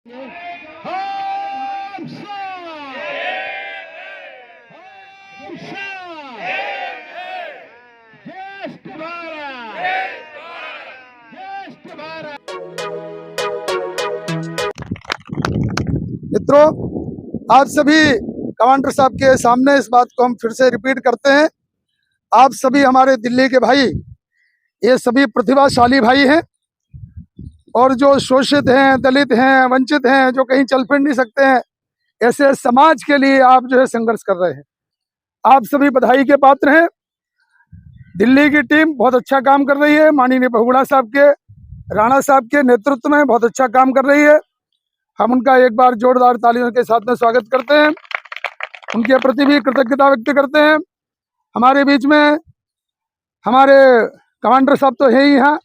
हम सब! हम सब! जय भारत! जय भारत! मित्रों, आप सभी कमांडर साहब के सामने इस बात को हम फिर से रिपीट करते हैं। आप सभी हमारे दिल्ली के भाई, ये सभी प्रतिभाशाली भाई हैं और जो शोषित हैं, दलित हैं, वंचित हैं, जो कहीं चल फिर नहीं सकते हैं, ऐसे समाज के लिए आप जो है संघर्ष कर रहे हैं। आप सभी बधाई के पात्र हैं। दिल्ली की टीम बहुत अच्छा काम कर रही है। माननीय बहुगुणा साहब के, राणा साहब के नेतृत्व में बहुत अच्छा काम कर रही है। हम उनका एक बार जोरदार तालियों के साथ में स्वागत करते हैं। उनके प्रति भी कृतज्ञता व्यक्त करते हैं। हमारे बीच में हमारे कमांडर साहब तो है ही यहाँ,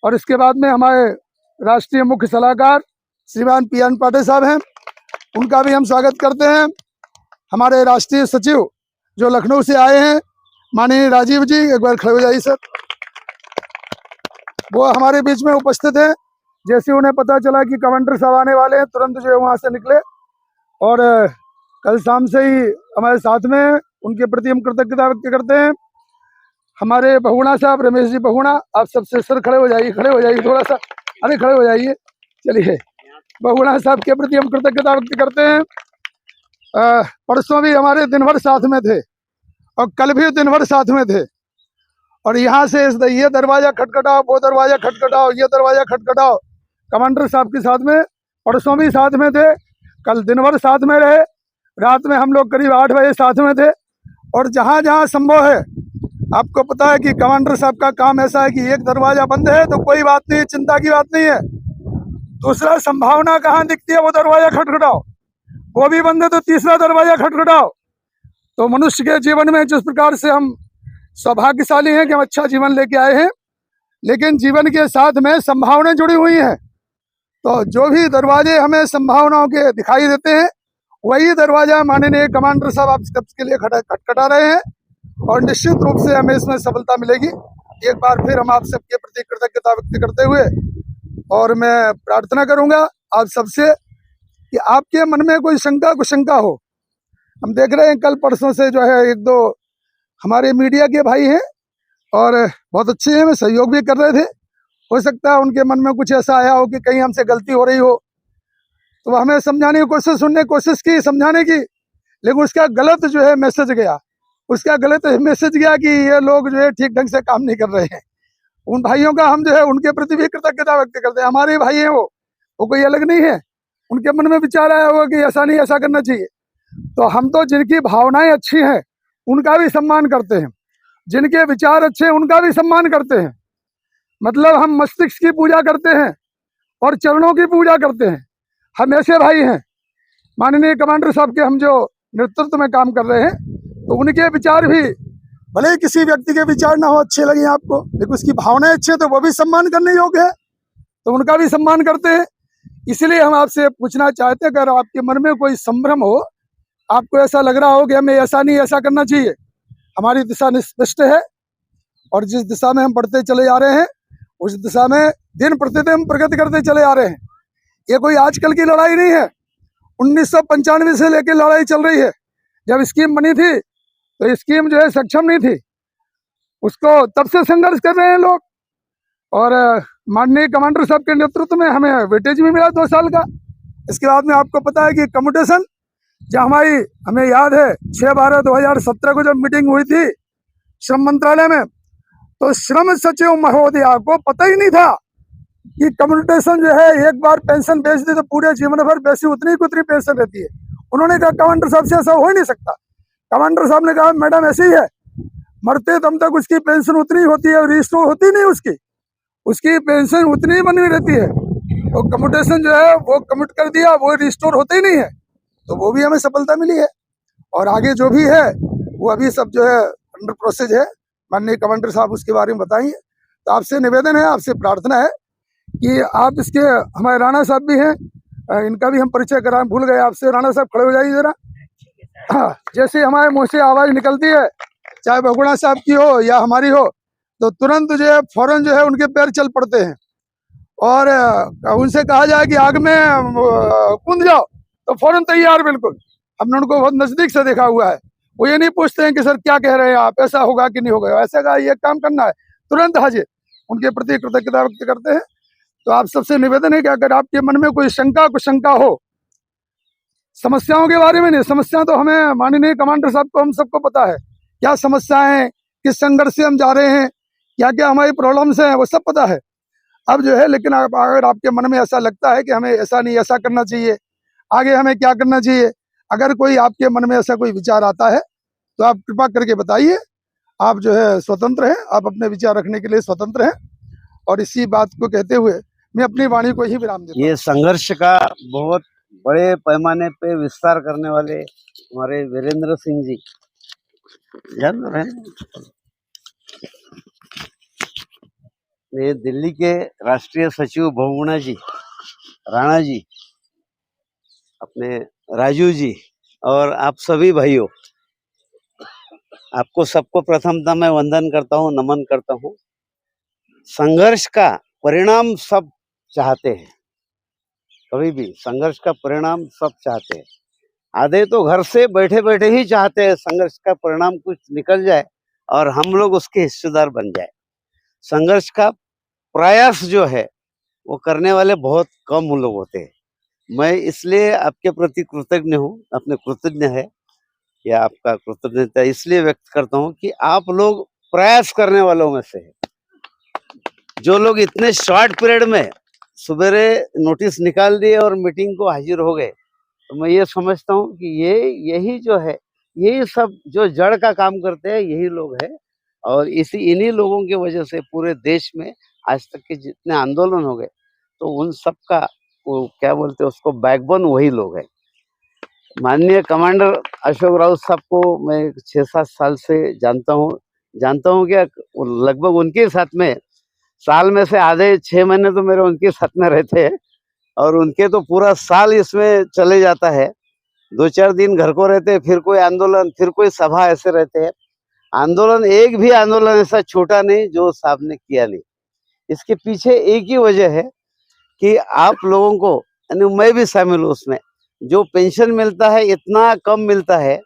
और इसके बाद में हमारे राष्ट्रीय मुख्य सलाहकार श्रीमान पी.एन. पांडे साहब हैं, उनका भी हम स्वागत करते हैं। हमारे राष्ट्रीय सचिव जो लखनऊ से आए हैं, माननीय राजीव जी, एक बार खड़े हो जाइए सर। वो हमारे बीच में उपस्थित हैं। जैसे उन्हें पता चला कि कमांडर साहब आने वाले हैं, तुरंत जो है वहाँ से निकले और कल शाम से ही हमारे साथ में। उनके प्रति हम कृतज्ञता व्यक्त करते हैं। हमारे बहुगुणा साहब, रमेश जी बहुगुणा, आप सबसे सर खड़े हो जाइए, खड़े हो जाइए थोड़ा सा, अरे खड़े हो जाइए। चलिए, बहुगुणा साहब के प्रति हम कृतज्ञता व्यक्त करते हैं। परसों भी हमारे दिन भर साथ में थे और कल भी दिन भर साथ में थे, और यहाँ से ये दरवाजा खटखटाओ, वो दरवाजा खटखटाओ, ये दरवाजा खटखटाओ, कमांडर साहब के साथ में परसों भी साथ में थे, कल दिन भर साथ में रहे, रात में हम लोग करीब 8 बजे साथ में थे। और जहाँ जहाँ संभव है, आपको पता है कि कमांडर साहब का काम ऐसा है कि एक दरवाजा बंद है तो कोई बात नहीं, चिंता की बात नहीं है। दूसरा संभावना कहाँ दिखती है, वो दरवाजा खटखटाओ, वो भी बंद है तो तीसरा दरवाजा खटखटाओ। तो मनुष्य के जीवन में जिस प्रकार से हम सौभाग्यशाली हैं कि हम अच्छा जीवन लेके आए हैं, लेकिन जीवन के साथ में संभावनाएं जुड़ी हुई हैं। तो जो भी दरवाजे हमें संभावनाओं के दिखाई देते हैं, वही दरवाजा माननीय कमांडर साहब आप सबके लिए खटखटा रहे हैं, और निश्चित रूप से हमें इसमें सफलता मिलेगी। एक बार फिर हम आप सबके प्रति कृतज्ञता व्यक्त करते हुए, और मैं प्रार्थना करूंगा आप सबसे कि आपके मन में कोई शंका कुशंका हो। हम देख रहे हैं कल परसों से जो है एक दो हमारे मीडिया के भाई हैं और बहुत अच्छे हैं, वे सहयोग भी कर रहे थे। हो सकता है उनके मन में कुछ ऐसा आया हो कि कहीं हमसे गलती हो रही हो, तो वह हमें समझाने की कोशिश, सुनने की कोशिश की, समझाने की, लेकिन उसका गलत जो है मैसेज गया, उसका गलत मैसेज गया कि ये लोग जो है ठीक ढंग से काम नहीं कर रहे हैं। उन भाइयों का हम जो है उनके प्रति भी कृतज्ञता व्यक्त करते हैं। हमारे भाई हैं वो कोई अलग नहीं है। उनके मन में विचार आया होगा कि ऐसा नहीं, ऐसा करना चाहिए, तो हम तो जिनकी भावनाएं अच्छी हैं उनका भी सम्मान करते हैं, जिनके विचार अच्छे हैं उनका भी सम्मान करते हैं। मतलब हम मस्तिष्क की पूजा करते हैं और चरणों की पूजा करते हैं। हम ऐसे भाई हैं। माननीय कमांडर साहब के हम जो नेतृत्व में काम कर रहे हैं, तो उनके विचार भी, भले ही किसी व्यक्ति के विचार ना हो अच्छे लगे आपको, लेकिन उसकी भावनाएं अच्छी है तो वो भी सम्मान करने योग्य है, तो उनका भी सम्मान करते हैं। इसलिए हम आपसे पूछना चाहते हैं, अगर आपके मन में कोई संभ्रम हो, आपको ऐसा लग रहा हो कि हमें ऐसा नहीं, ऐसा करना चाहिए, हमारी दिशा स्पष्ट है, और जिस दिशा में हम बढ़ते चले जा रहे हैं उस दिशा में दिन प्रतिदिन हम प्रगति करते चले आ रहे हैं। ये कोई आजकल की लड़ाई नहीं है, 1995 से लेकर लड़ाई चल रही है। जब स्कीम बनी थी तो स्कीम जो है सक्षम नहीं थी, उसको तब से संघर्ष कर रहे हैं लोग। और माननीय कमांडर साहब के नेतृत्व में हमें वेटेज भी मिला 2 साल का। इसके बाद में आपको पता है कि कम्यूटेशन, जब हमें याद है 6/12/2017 को जब मीटिंग हुई थी श्रम मंत्रालय में, तो श्रम सचिव महोदया को पता ही नहीं था कि कम्यूटेशन जो है, एक बार पेंशन बेच दी तो पूरे जीवन भर वैसी उतनी की उतनी पेंशन रहती है। उन्होंने कहा कमांडर साहब से ऐसा हो ही नहीं सकता। कमांडर साहब ने कहा मैडम ऐसे ही है, मरते दम तक उसकी पेंशन उतनी होती है, रिस्टोर होती नहीं, उसकी पेंशन उतनी ही बनी रहती है। तो कम्यूटेशन जो है वो कमिट कर दिया, वो रिस्टोर होते ही नहीं है, तो वो भी हमें सफलता मिली है। और आगे जो भी है वो अभी सब जो है अंडर प्रोसेस है। माननीय कमांडर साहब उसके बारे में बताएंगे। तो आपसे निवेदन है, आपसे प्रार्थना है कि आप इसके, हमारे राणा साहब भी हैं, इनका भी हम परिचय कराएं, भूल गए आपसे। राणा साहब खड़े हो जाइए जरा। जैसे हमारे मुंह से आवाज निकलती है, चाहे बहुगुणा साहब की हो या हमारी हो, तो तुरंत जो है फौरन जो है उनके पैर चल पड़ते हैं। और उनसे कहा जाए कि आग में कूद जाओ तो फौरन तैयार बिल्कुल। हमने उनको बहुत नजदीक से देखा हुआ है। वो ये नहीं पूछते हैं कि सर क्या कह रहे हैं आप, ऐसा होगा कि नहीं होगा, ऐसा का ये काम करना है, तुरंत हाजिर। उनके प्रति कृतज्ञता व्यक्त करते हैं। तो आप सबसे निवेदन है कि अगर आपके मन में कोई शंका हो समस्याओं के बारे में, नहीं समस्या तो हमें माननीय कमांडर साहब को, हम सबको पता है क्या समस्याएं, किस संघर्ष से हम जा रहे हैं, क्या क्या हमारी प्रॉब्लम्स हैं, वो सब पता है। अब जो है लेकिन अगर आपके मन में ऐसा लगता है कि हमें ऐसा नहीं ऐसा करना चाहिए, आगे हमें क्या करना चाहिए, अगर कोई आपके मन में ऐसा कोई विचार आता है तो आप कृपा करके बताइए। आप जो है स्वतंत्र हैं, आप अपने विचार रखने के लिए स्वतंत्र हैं। और इसी बात को कहते हुए मैं अपनी वाणी को ही विराम देता हूं। ये संघर्ष का बहुत बड़े पैमाने पे विस्तार करने वाले हमारे वीरेंद्र सिंह जी जान रहे हैं, ये दिल्ली के राष्ट्रीय सचिव बहुगुणा जी, राणा जी, अपने राजू जी और आप सभी भाइयों, आपको सबको प्रथमतः मैं वंदन करता हूँ, नमन करता हूँ। संघर्ष का परिणाम सब चाहते हैं, कभी भी संघर्ष का परिणाम सब चाहते हैं। आधे तो घर से बैठे बैठे ही चाहते हैं संघर्ष का परिणाम कुछ निकल जाए और हम लोग उसके हिस्सेदार बन जाए। संघर्ष का प्रयास जो है वो करने वाले बहुत कम लोग होते हैं। मैं इसलिए आपके प्रति कृतज्ञ हूँ, अपने कृतज्ञ है या आपका कृतज्ञता इसलिए व्यक्त करता हूँ कि आप लोग प्रयास करने वालों में से है। जो लोग इतने शॉर्ट पीरियड में सुबेरे नोटिस निकाल दिए और मीटिंग को हाजिर हो गए, तो मैं ये समझता हूँ कि यही जो है, यही सब जो जड़ का काम करते हैं यही लोग हैं। और इन्हीं लोगों की वजह से पूरे देश में आज तक के जितने आंदोलन हो गए, तो उन सब का वो क्या बोलते हैं उसको, बैकबोन वही लोग हैं। माननीय कमांडर अशोक राउत साहब को मैं 6-7 साल से जानता हूँ क्या लगभग उनके साथ में साल में से आधे 6 महीने तो मेरे उनके साथ में रहते हैं और उनके तो पूरा साल इसमें चले जाता है। 2-4 दिन घर को रहते हैं, फिर कोई आंदोलन, फिर कोई सभा, ऐसे रहते हैं। आंदोलन, एक भी आंदोलन ऐसा छोटा नहीं जो साहब ने किया नहीं। इसके पीछे एक ही वजह है कि आप लोगों को, यानी मैं भी शामिल हूँ उसमें, जो पेंशन मिलता है इतना कम मिलता है।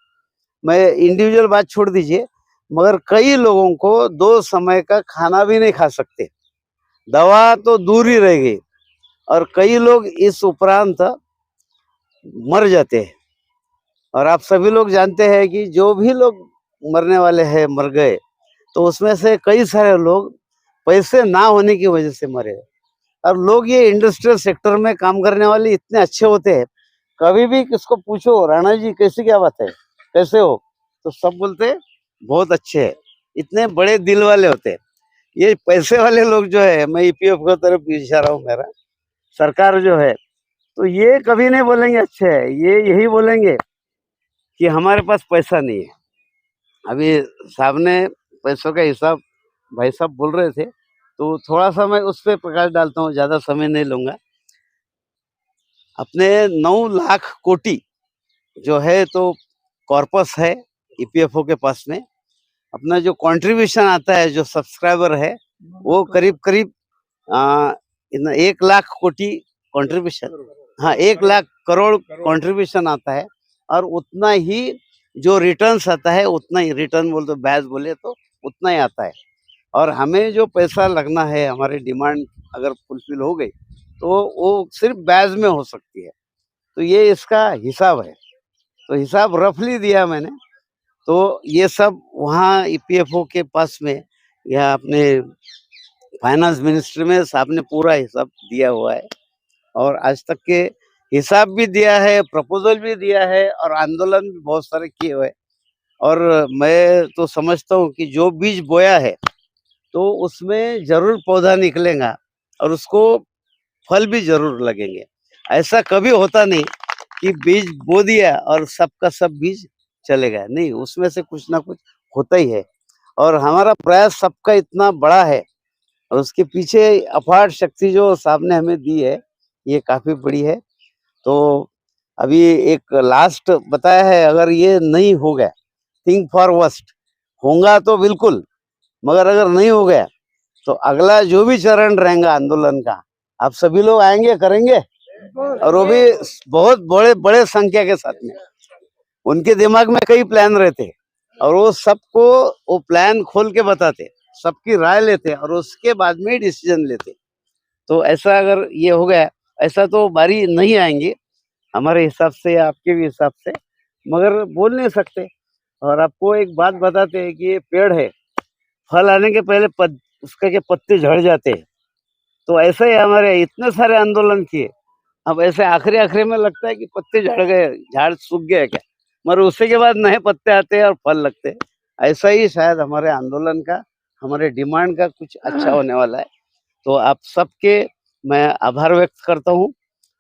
मैं इंडिविजुअल बात छोड़ दीजिए, मगर कई लोगों को 2 समय का खाना भी नहीं खा सकते, दवा तो दूर ही रह गई, और कई लोग इस उपरांत मर जाते हैं। और आप सभी लोग जानते हैं कि जो भी लोग मरने वाले हैं, मर गए, तो उसमें से कई सारे लोग पैसे ना होने की वजह से मरे। और लोग ये इंडस्ट्रियल सेक्टर में काम करने वाले इतने अच्छे होते हैं, कभी भी किसको पूछो राणा जी कैसी क्या बात है, कैसे हो, तो सब बोलते हैं बहुत अच्छे हैं, इतने बड़े दिल वाले होते हैं। ये पैसे वाले लोग जो है, मैं ईपीएफ की तरफ इशारा हूँ मेरा, सरकार जो है, तो ये कभी नहीं बोलेंगे अच्छे है, ये यही बोलेंगे कि हमारे पास पैसा नहीं है। अभी साहब ने पैसों का हिसाब भाई साहब बोल रहे थे, तो थोड़ा सा मैं उस पर प्रकाश डालता हूँ, ज़्यादा समय नहीं लूँगा। अपने 9 लाख कोटी जो है तो कॉर्पस है ईपीएफओ के पास में। अपना जो कंट्रीब्यूशन आता है, जो सब्सक्राइबर है, वो करीब 1 लाख कोटी कंट्रीब्यूशन, हाँ 1 लाख करोड़ कंट्रीब्यूशन आता है। और उतना ही जो रिटर्न्स आता है, उतना ही रिटर्न बोल तो ब्याज बोले तो उतना ही आता है। और हमें जो पैसा लगना है, हमारी डिमांड अगर फुलफिल हो गई तो वो सिर्फ ब्याज में हो सकती है। तो ये इसका हिसाब है, तो हिसाब रफली दिया मैंने। तो ये सब वहाँ ईपीएफओ के पास में या अपने फाइनेंस मिनिस्ट्री में साहब ने पूरा हिसाब दिया हुआ है, और आज तक के हिसाब भी दिया है, प्रपोजल भी दिया है, और आंदोलन भी बहुत सारे किए हुए। और मैं तो समझता हूँ कि जो बीज बोया है तो उसमें जरूर पौधा निकलेगा और उसको फल भी जरूर लगेंगे। ऐसा कभी होता नहीं कि बीज बो दिया और सबका सब बीज चलेगा, नहीं, उसमें से कुछ ना कुछ होता ही है। और हमारा प्रयास सबका इतना बड़ा है और उसके पीछे अपार शक्ति जो साहब ने हमें दी है, ये काफी बड़ी है। तो अभी एक लास्ट बताया है, अगर ये नहीं हो गया, थिंक फॉर वर्स्ट, होगा तो बिल्कुल, मगर अगर नहीं हो गया तो अगला जो भी चरण रहेगा आंदोलन का, आप सभी लोग आएंगे, करेंगे, और वो भी बहुत बड़े बड़े संख्या के साथ में। उनके दिमाग में कई प्लान रहते और वो सबको वो प्लान खोल के बताते, सबकी राय लेते और उसके बाद में डिसीजन लेते। तो ऐसा अगर ये हो गया, ऐसा तो बारी नहीं आएंगी हमारे हिसाब से या आपके भी हिसाब से, मगर बोल नहीं सकते। और आपको एक बात बताते हैं कि ये पेड़ है, फल आने के पहले उसके के पत्ते झड़ जाते हैं। तो ऐसा ही हमारे इतने सारे आंदोलन किए, अब ऐसे आखिरी आखिरी में लगता है कि पत्ते झड़ गए, झाड़ सूख गए क्या, मगर उसी के बाद नए पत्ते आते हैं और फल लगते हैं। ऐसा ही शायद हमारे आंदोलन का, हमारे डिमांड का कुछ अच्छा होने वाला है। तो आप सबके मैं आभार व्यक्त करता हूँ,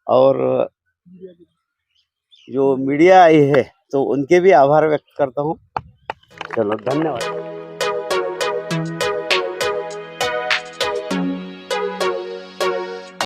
और जो मीडिया आई है तो उनके भी आभार व्यक्त करता हूँ। चलो, धन्यवाद।